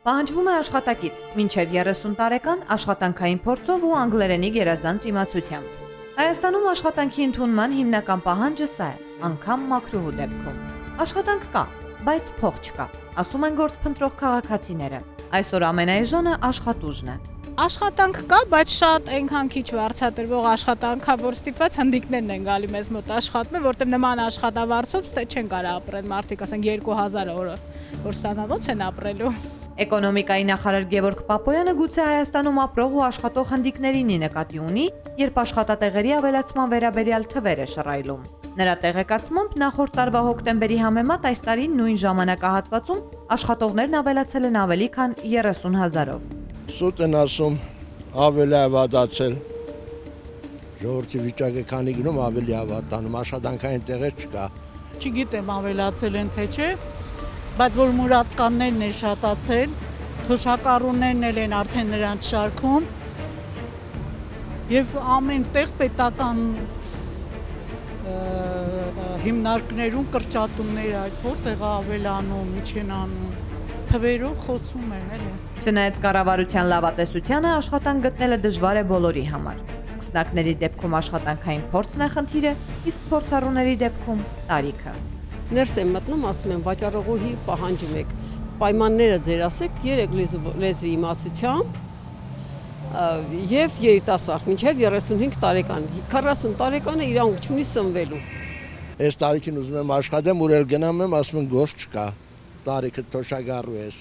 Պահանջվում է աշխատակից, մինչև 30 տարեկան աշխատանքային փորձով ու անգլերենի գերազանց իմացությամբ։ Հայաստանում աշխատանքի ընդունման հիմնական պահանջը սա է, անգամ մաքրուհու դեպքում։ Աշխատանք կա, բայց փող չկա, ասում են գործփնտրող քաղաքացիները։ Այսօր ամենաէժանը աշխատուժն է։ Աշխատանք կա, բայց շատ այնքան քիչ վարձատրվող աշխատանքա, որ ստիպված հնդիկներն են գալի մեզ մոտ աշխատում, որտեղ նման աշխատավարձով ստե չեն կարող ապրել, մարդիկ ասենք 2000 օրը, որ ստանան ոնց են ապրելու։ Էկոնոմիկայի նախարար Գևորգ Պապոյանը գուցե Հայաստանում ապրող ու աշխատող հնդիկներին նկատի ունի, երբ աշխատատեղերի ավելացման վերաբերյալ թվեր է շռայլում։ Նրա տեղեկացմամբ նախորդ տարվա հոկտեմբերի համեմատ այս տարի նույն ժամանակահատվածում աշխատողներն ավելացել են ավելի քան 30,000-ով։ Սուտ են ասում ավելի ավադացել, ժողովրդի վիճակը քանի գնում ավելի ավարտանում, աշխատանքային տեղեր չկա։ Չգիտեմ ավելացել են թե չէ, բայց որ մուրացկաններն են շատացել, թոշակառուներն են արդեն նրանց շարքում և ամեն տեղ պետական հիմնարկներում կրճատումներ այդ որտեղ ավելանում, ինչ են անում, թվերով խոսում են էլի։ Չնայած կառավարության լավատեսությանը աշխատանք գտնելը դժվար է բոլորի համար։ Սկսնակների դեպքում աշխատանքային փորձն է խնդիրը, իսկ փորձառուների դեպքում տարիքը։ Ներս եմ մտնում, ասում եմ վաճառողուհի պահանջում եք, պայմանները ձեր ասեք 3 լեզվի իմացությամբ և երիտասարդ, մինչև 35 տարեկան, 40 տարեկանը իրանք չունի սնվելու։ Այս տարիքին ուզում եմ աշխատեմ, ուր էլ գնամ եմ, ասում եմ գործ չկա, տարիքը թոշակառու ես։